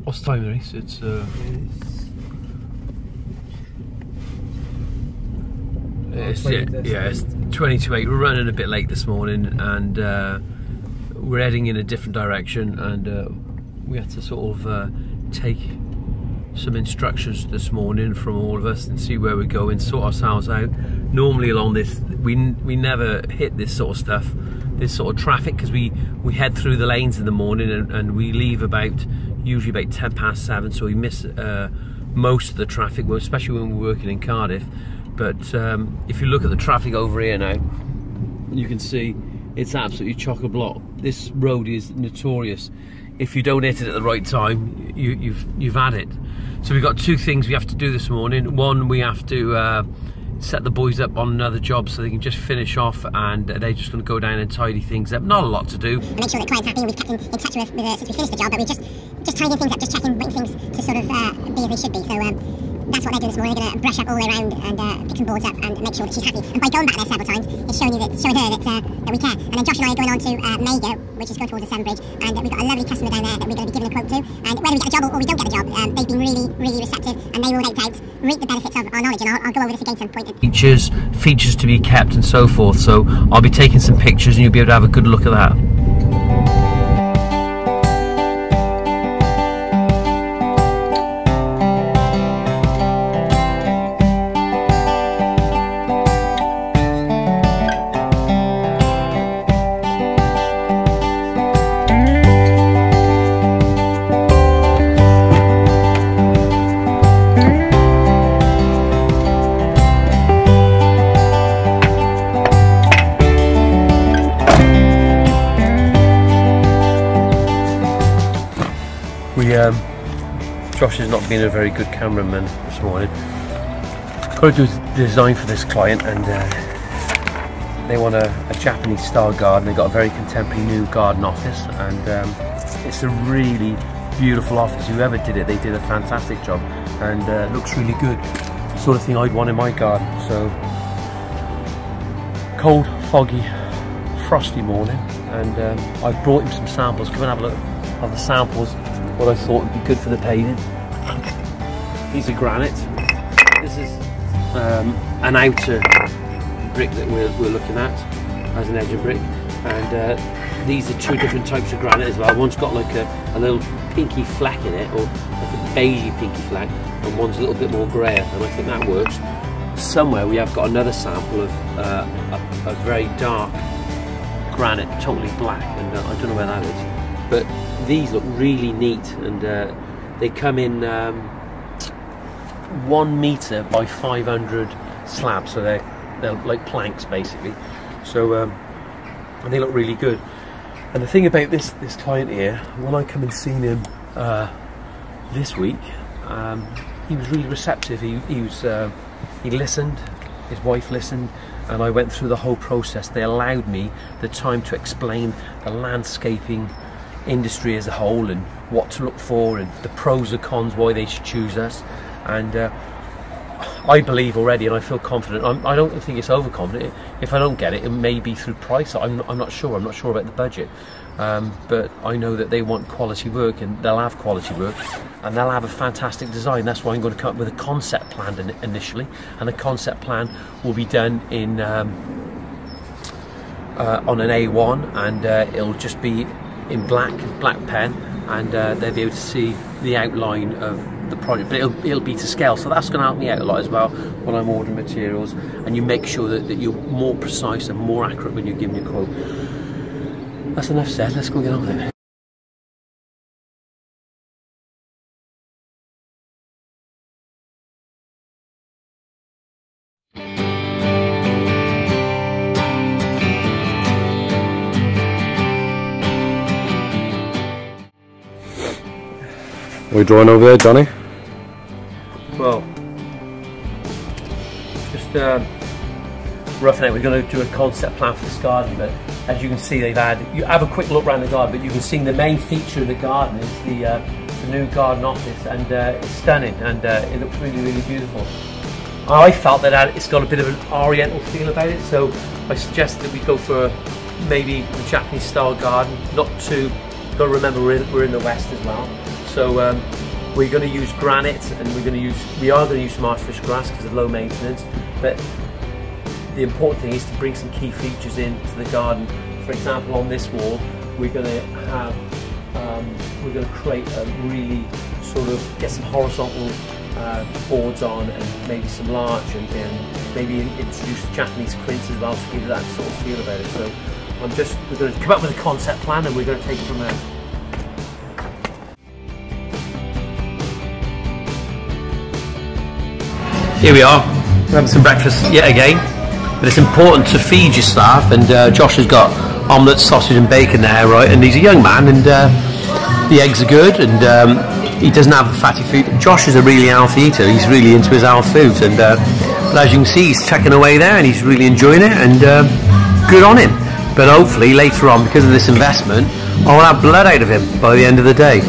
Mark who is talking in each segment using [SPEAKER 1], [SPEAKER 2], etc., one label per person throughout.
[SPEAKER 1] What's the time, Reese? It's it's 20 to 8. We're running a bit late this morning, and we're heading in a different direction, and we had to sort of take some instructions this morning from all of us and see where we're going, sort ourselves out. Normally along this, we never hit this sort of stuff, this sort of traffic, because we head through the lanes in the morning, and we leave usually about 10 past 7, so we miss most of the traffic, especially when we're working in Cardiff. But if you look at the traffic over here now, you can see it's absolutely chock-a-block. This road is notorious. If you don't hit it at the right time, you've had it. So we've got two things we have to do this morning. One, we have to set the boys up on another job so they can just finish off, and they're just going to go down and tidy things up. Not a lot to do.
[SPEAKER 2] And make sure that client's happy. We've kept in touch with since we finished the job, but we're just tidying things up, just checking, waiting things to sort of be as they should be. So that's what they're doing this morning. They're going to brush up all the way around and pick some boards up and make sure that she's happy. And by going back there several times, it's showing her that we care. And then Josh and I are going on to Mago, which is going towards the Severn Bridge, and we've got a lovely customer down there that we're going to be giving a quote to. And whether we get a job or we don't get a job, they've been really, really receptive, and they will no doubt reap the benefits of our knowledge. And I'll go over this again some point.
[SPEAKER 1] Features to be kept and so forth. So I'll be taking some pictures, and you'll be able to have a good look at that. Josh has not been a very good cameraman this morning. Got to do a design for this client, and they want a Japanese style garden. They've got a very contemporary new garden office, and it's a really beautiful office. Whoever did it, they did a fantastic job, and looks really good. The sort of thing I'd want in my garden. So cold, foggy, frosty morning, and I've brought him some samples. Come and have a look at the samples. What I thought would be good for the paving. These are granite. This is an outer brick that we're looking at as an edge of brick, and these are two different types of granite as well. One's got like a little pinky fleck in it, or like a beigey pinky fleck, and one's a little bit more grayer, and I think that works. Somewhere we have got another sample of a very dark granite, totally black, and I don't know where that is, but these look really neat, and they come in 1 meter by 500 slabs, so they're like planks basically. So and they look really good. And the thing about this client here, when I come and seen him this week, he was really receptive. He listened. His wife listened, and I went through the whole process. They allowed me the time to explain the landscaping industry as a whole, and what to look for, and the pros and cons, why they should choose us. And I believe already, and I feel confident. I don't think it's overconfident. If I don't get it, it may be through price. I'm not sure. I'm not sure about the budget, but I know that they want quality work, and they'll have quality work, and they'll have a fantastic design. That's why I'm going to come up with a concept plan initially, and the concept plan will be done in on an A1, and it'll just be in black pen, and they'll be able to see the outline of the project, but it'll be to scale. So that's going to help me out a lot as well when I'm ordering materials, and you make sure that you're more precise and more accurate when you're giving your quote. That's enough said, let's go get on with it.
[SPEAKER 3] What are you drawing over there, Johnny?
[SPEAKER 1] Well, just roughing out, we're going to do a concept plan for this garden, but as you can see, you have a quick look around the garden, but you can see the main feature of the garden is the new garden office, and it's stunning, and it looks really, really beautiful. I felt that it's got a bit of an oriental feel about it, so I suggested that we go for maybe a Japanese style garden, not too, got to remember we're in the west as well. So We're going to use granite, and we are going to use some artificial grass because of low maintenance. But the important thing is to bring some key features into the garden. For example, on this wall, we're going to have we're going to create a really sort of get some horizontal boards on, and maybe some larch, and maybe introduce Japanese quince as well to give that sort of feel about it. So we're going to come up with a concept plan, and we're going to take it from there. Here we are, we're having some breakfast yet again, but it's important to feed your staff, and Josh has got omelette, sausage and bacon there, right, and he's a young man, and the eggs are good, and he doesn't have the fatty food. Josh is a really healthy eater, he's really into his health foods, and but as you can see, he's checking away there, and he's really enjoying it, and good on him. But hopefully later on, because of this investment, I'll have blood out of him by the end of the day.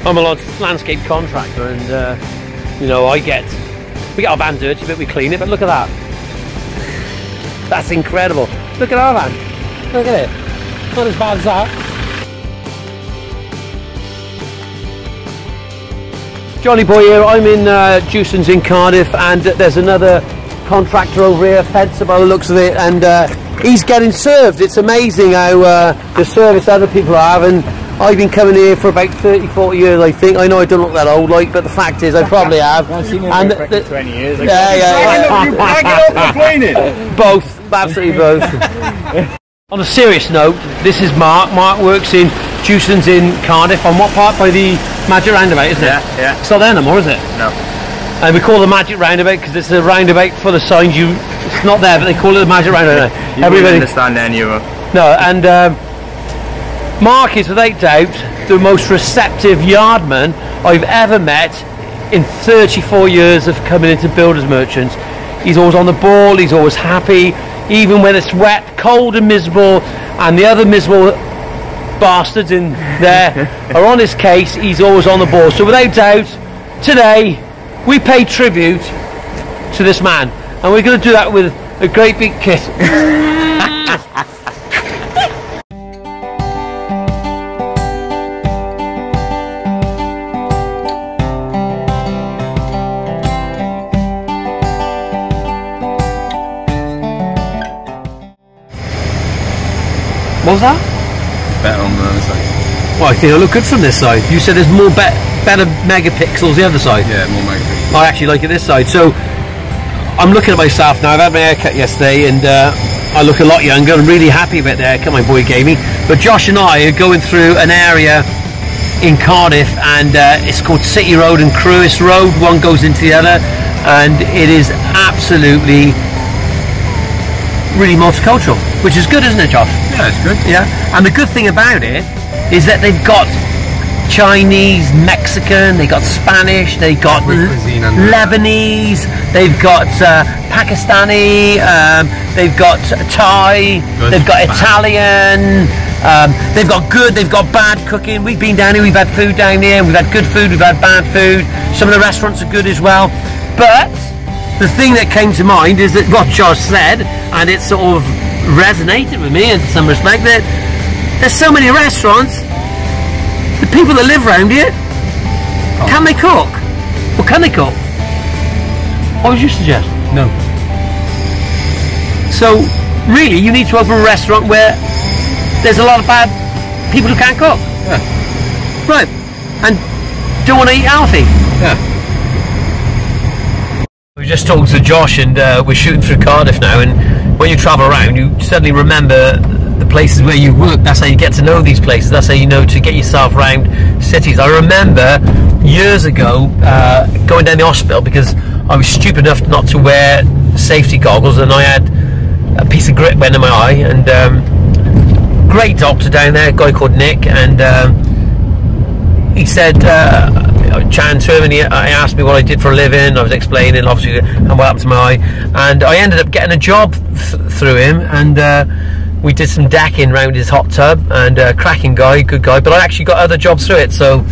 [SPEAKER 1] I'm a landscape contractor, and you know, we get our van dirty, but we clean it. But look at that, that's incredible. Look at our van, look at it, not as bad as that. Johnyboy here, I'm in Jewson's in Cardiff, and there's another contractor over here, fencer by the looks of it, and he's getting served. It's amazing how the service other people have, and I've been coming here for about 30-40 years, I think. I know I don't look that old, like, but the fact is I probably have.
[SPEAKER 4] I've seen him for 20 years.
[SPEAKER 1] Both, absolutely both. On a serious note, this is Mark. Mark works in Jewson's in Cardiff. On what part? By the Magic Roundabout, isn't it?
[SPEAKER 4] Yeah.
[SPEAKER 1] It's not there no more, is it?
[SPEAKER 4] No.
[SPEAKER 1] And we call it the Magic Roundabout because it's a roundabout for the signs. It's not there, but they call it the Magic Roundabout.
[SPEAKER 4] You wouldn't understand any of it.
[SPEAKER 1] No, and Mark is without doubt the most receptive yardman I've ever met in 34 years of coming into builders merchants. He's always on the ball, he's always happy, even when it's wet, cold and miserable, and the other miserable bastards in there are on his case. He's always on the ball. So without doubt, today we pay tribute to this man, and we're going to do that with a great big kiss. What was that?
[SPEAKER 4] Better on the other side.
[SPEAKER 1] Well, I think it'll look good from this side. You said there's more better megapixels the other side.
[SPEAKER 4] Yeah, more megapixels.
[SPEAKER 1] I actually like it this side. So I'm looking at myself now. I've had my haircut yesterday, and I look a lot younger. I'm really happy about the haircut my boy gave me. But Josh and I are going through an area in Cardiff, and it's called City Road and Cruis Road. One goes into the other, and it is absolutely really multicultural, which is good, isn't it, Josh?
[SPEAKER 4] Yeah, it's good.
[SPEAKER 1] Yeah, and the good thing about it is that they've got Chinese, Mexican, they got Spanish, they got Lebanese, they've got Pakistani, they've got Thai, they've got Italian, they've got good, they've got bad cooking. We've been down here, we've had food down here, we've had good food, we've had bad food. Some of the restaurants are good as well, but the thing that came to mind is that what Josh said, and it sort of resonated with me in some respect, that there's so many restaurants, the people that live around here, can they cook? Or can they cook? What would you suggest?
[SPEAKER 4] No.
[SPEAKER 1] So really you need to open a restaurant where there's a lot of bad people who can't cook.
[SPEAKER 4] Yeah.
[SPEAKER 1] Right. And don't want to eat healthy.
[SPEAKER 4] Yeah.
[SPEAKER 1] We just talked to Josh, and we're shooting through Cardiff now, and when you travel around you suddenly remember the places where you work. That's how you get to know these places, that's how you know to get yourself around cities. I remember years ago going down the hospital because I was stupid enough not to wear safety goggles, and I had a piece of grit went in my eye, and great doctor down there, a guy called Nick, and he said, chatting to him, and he asked me what I did for a living. I was explaining obviously and what happened to my eye, and I ended up getting a job through him, and we did some decking around his hot tub, and cracking guy, good guy, but I actually got other jobs through it, so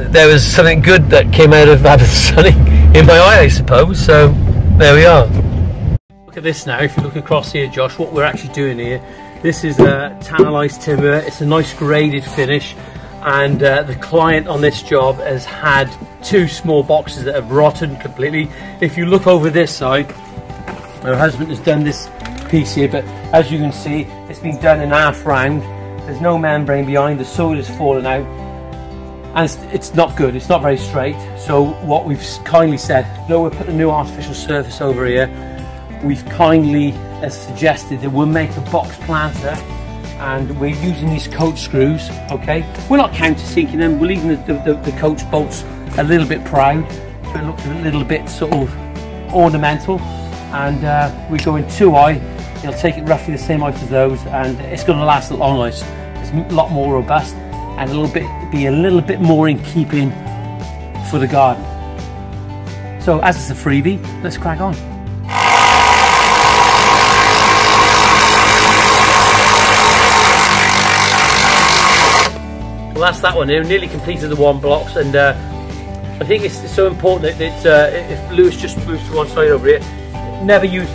[SPEAKER 1] there was something good that came out of having sunny in my eye, I suppose. So there we are. Look at this now. If you look across here, Josh, what we're actually doing here This is tannalized timber. It's a nice graded finish, and the client on this job has had 2 small boxes that have rotten completely. If you look over this side, her husband has done this piece here, but as you can see, it's been done in half round. There's no membrane behind, the soil has fallen out, and it's not good, it's not very straight. So what we've kindly said, though we're putting a new artificial surface over here, we've kindly suggested that we'll make a box planter, and we're using these coach screws, okay? We're not countersinking them, we're leaving the coach bolts a little bit proud, so it looks a little bit sort of ornamental, and we're going 2 high. It'll take it roughly the same height as those, and it's going to last a long night. It's a lot more robust, and be a little bit more in keeping for the garden. So as it's a freebie, let's crack on. Well, that's that one here. Nearly completed the 1 blocks, and I think it's so important that if Lewis just moves to one side over here, never use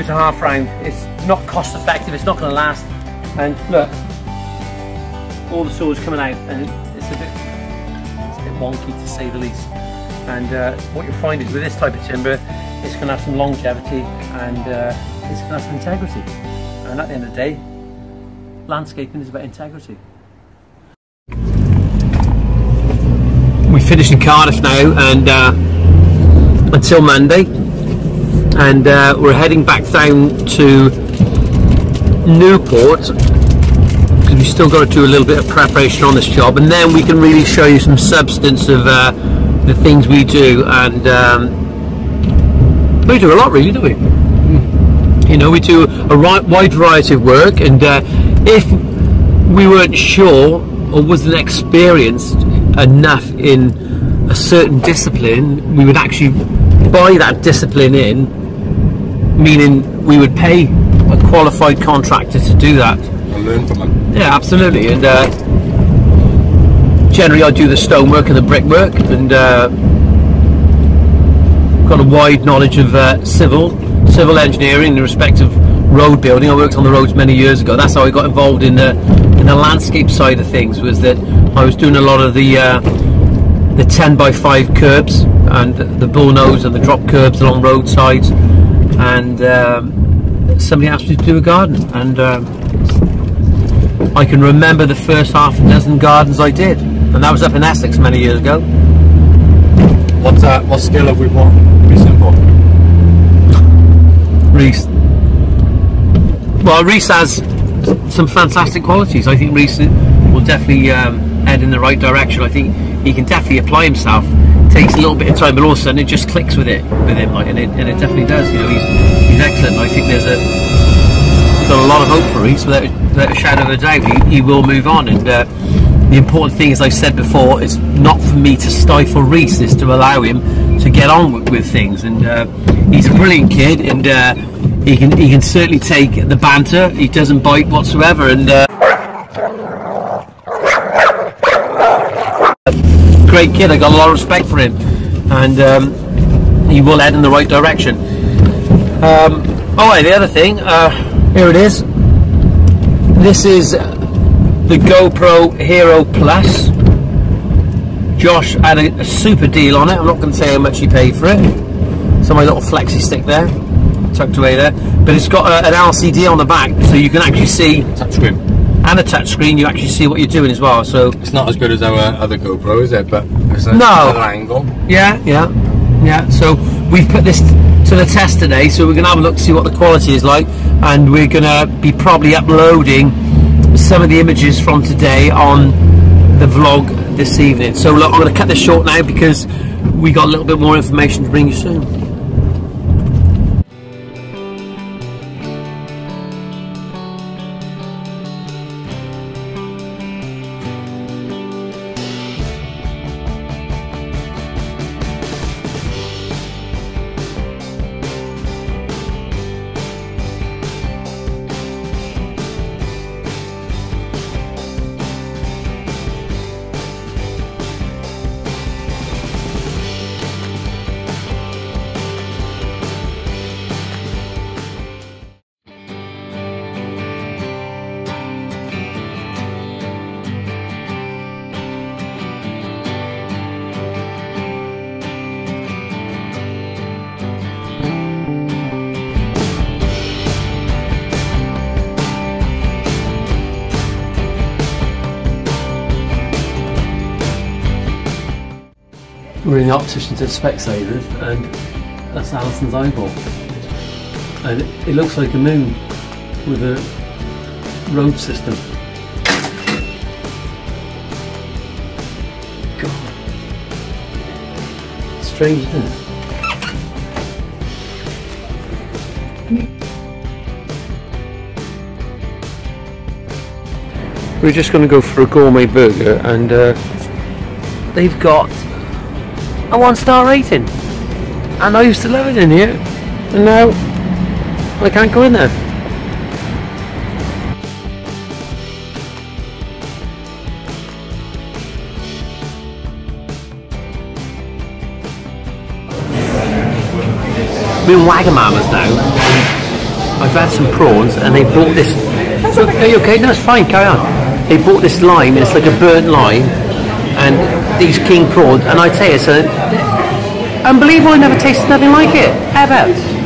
[SPEAKER 1] a half round. It's not cost effective. It's not going to last. And look, all the soil's coming out, and it's a bit wonky to say the least. And what you'll find is with this type of timber, it's going to have some longevity, and it's going to have some integrity. And at the end of the day, landscaping is about integrity. We finished in Cardiff now, and until Monday, and we're heading back down to Newport because we still got to do a little bit of preparation on this job, and then we can really show you some substance of the things we do. And we do a lot, really, don't we? You know, we do a wide variety of work, and if we weren't sure or wasn't experienced enough in a certain discipline, we would actually buy that discipline in, meaning we would pay a qualified contractor to do that.
[SPEAKER 3] And learn from them. Yeah,
[SPEAKER 1] absolutely. And generally I do the stonework and the brickwork, and got a wide knowledge of civil engineering in respect of road building. I worked on the roads many years ago. That's how I got involved in the landscape side of things, was that I was doing a lot of the 10x5 curbs and the bullnose and the drop curbs along roadsides, and somebody asked me to do a garden, and I can remember the first half dozen gardens I did, and that was up in Essex many years ago.
[SPEAKER 3] What skill have we got Reese for?
[SPEAKER 1] Reese. Well, Reese has some fantastic qualities. I think Reese will definitely head in the right direction. I think he can definitely apply himself. It takes a little bit of time, but all of a sudden it just clicks with him, and it definitely does. You know, he's excellent. I think we've got a lot of hope for Reese, without a shadow of a doubt. He will move on, and the important thing, as I said before, is not for me to stifle Reese, is to allow him to get on with things. And he's a brilliant kid, and he can certainly take the banter. He doesn't bite whatsoever, and great kid. I got a lot of respect for him, and he will head in the right direction. The other thing, here it is. This is the GoPro Hero Plus. Josh had a super deal on it. I'm not going to say how much he paid for it. So my little flexi stick there, tucked away there, but it's got an LCD on the back, so you can actually see
[SPEAKER 3] touchscreen,
[SPEAKER 1] and a touchscreen. You actually see what you're doing as well. So
[SPEAKER 3] it's not as good as our other GoPro, is it? But it's
[SPEAKER 1] no
[SPEAKER 3] another angle.
[SPEAKER 1] Yeah. So we've put this to the test today, so we're going to have a look to see what the quality is like, and we're going to be probably uploading some of the images from today on the vlog this evening. So look, I'm going to cut this short now because we got a little bit more information to bring you soon. we're in the opticians at Specsavers, and that's Alison's eyeball. And it looks like a moon with a road system. God. Strange, isn't it? We're just going to go for a gourmet burger, and they've got a 1-star rating. And I used to love it in here, and now I can't go in there. We're in Wagamama's now. I've had some prawns, and they bought this. Are you okay? No, it's fine, carry on. They bought this lime, it's like a burnt lime, and these king prawns, and I tell you, it's unbelievable. I never tasted nothing like it, ever.